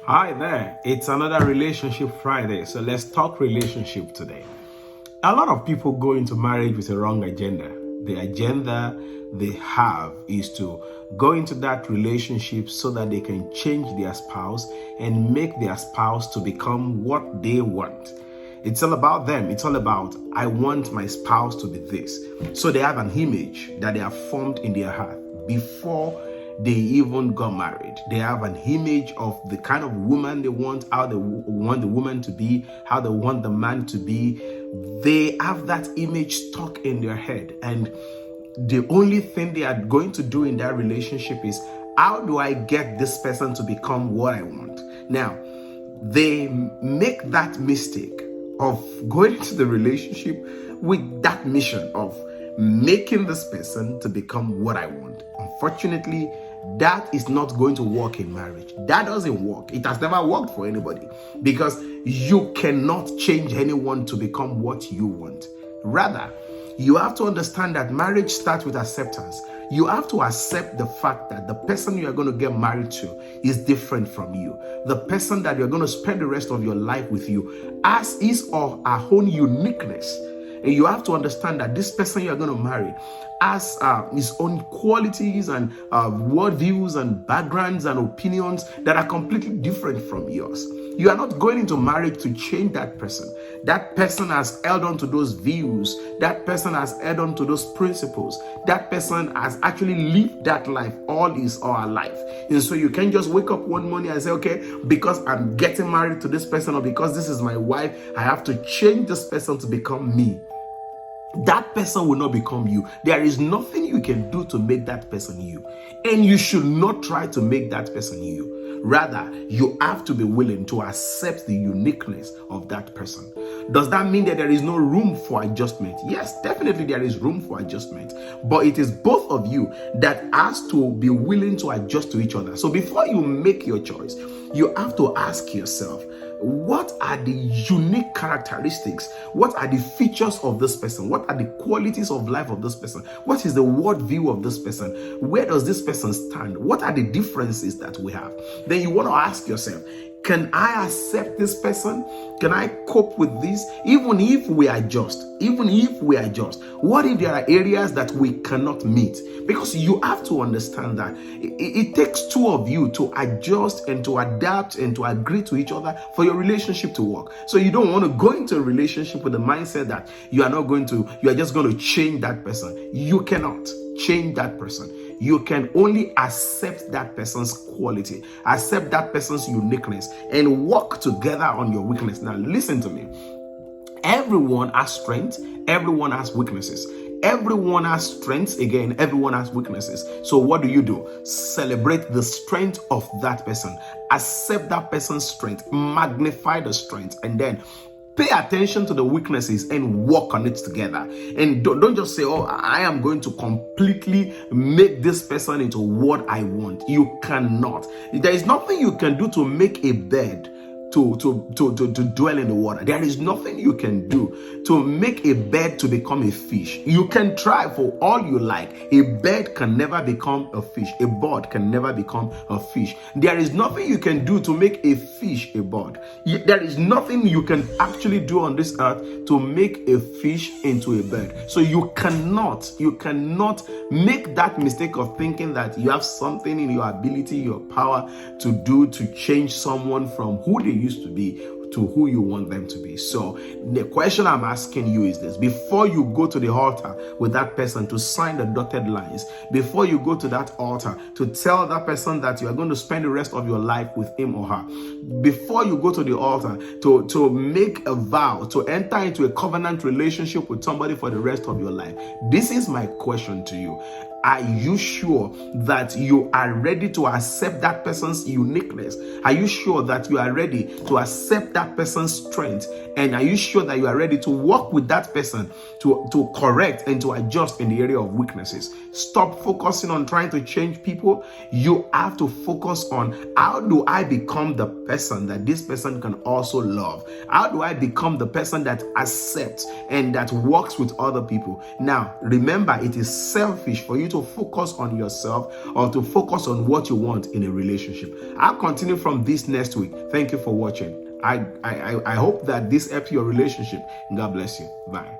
Hi there, it's another Relationship Friday, so let's talk relationship today. A lot of people go into marriage with a wrong agenda. The agenda they have is to go into that relationship so that they can change their spouse and make their spouse to become what they want. It's all about them. It's all about, I want my spouse to be this. So they have an image that they have formed in their heart before they even got married. They have an image of the kind of woman they want, how they want the woman to be, how they want the man to be. They have that image stuck in their head. And the only thing they are going to do in that relationship is, how do I get this person to become what I want? Now, they make that mistake of going into the relationship with that mission of making this person to become what I want. Unfortunately, that is not going to work in marriage. That doesn't work. It has never worked for anybody, because you cannot change anyone to become what you want. Rather, you have to understand that marriage starts with acceptance. You have to accept the fact that the person you are going to get married to is different from you. The person that you're going to spend the rest of your life with you has his or her own uniqueness. And you have to understand that this person you're going to marry has his own qualities and worldviews and backgrounds and opinions that are completely different from yours. You are not going into marriage to change that person. That person has held on to those views. That person has held on to those principles. That person has actually lived that life all his or her life. And so you can't just wake up one morning and say, okay, because I'm getting married to this person or because this is my wife, I have to change this person to become me. That person will not become you. There is nothing you can do to make that person you. And you should not try to make that person you. Rather, you have to be willing to accept the uniqueness of that person. Does that mean that there is no room for adjustment? Yes, definitely there is room for adjustment. But it is both of you that has to be willing to adjust to each other. So before you make your choice, you have to ask yourself, what are the unique characteristics? What are the features of this person? What are the qualities of life of this person? What is the worldview of this person? Where does this person stand? What are the differences that we have? Then you want to ask yourself, can I accept this person? Can I cope with this? Even if we adjust, what if there are areas that we cannot meet? Because you have to understand that it takes two of you to adjust and to adapt and to agree to each other for your relationship to work. So you don't want to go into a relationship with the mindset that you are just going to change that person. You cannot change that person. You can only accept that person's quality, accept that person's uniqueness, and work together on your weakness. Now, listen to me. Everyone has strengths, everyone has weaknesses. Everyone has strengths, again, everyone has weaknesses. So what do? Celebrate the strength of that person. Accept that person's strength, magnify the strength, and then pay attention to the weaknesses and work on it together. And don't just say, oh, I am going to completely make this person into what I want. You cannot. There is nothing you can do to make a bed to dwell in the water. There is nothing you can do to make a bird to become a fish. You can try for all you like. A bird can never become a fish. A bird can never become a fish. There is nothing you can do to make a fish a bird. There is nothing you can actually do on this earth to make a fish into a bird. So you cannot make that mistake of thinking that you have something in your ability, your power to do to change someone from who they used to be to who you want them to be. So the question I'm asking you is this: before you go to the altar with that person to sign the dotted lines, before you go to that altar to tell that person that you are going to spend the rest of your life with him or her, before you go to the altar to make a vow, to enter into a covenant relationship with somebody for the rest of your life, this is my question to you. Are you sure that you are ready to accept that person's uniqueness? Are you sure that you are ready to accept that person's strength? And are you sure that you are ready to work with that person to correct and to adjust in the area of weaknesses? Stop focusing on trying to change people. You have to focus on, how do I become the person that this person can also love? How do I become the person that accepts and that works with other people? Now, remember, it is selfish for you to to focus on yourself or to focus on what you want in a relationship. I'll continue from this next week. Thank you for watching. I hope that this helps your relationship. God bless you. Bye.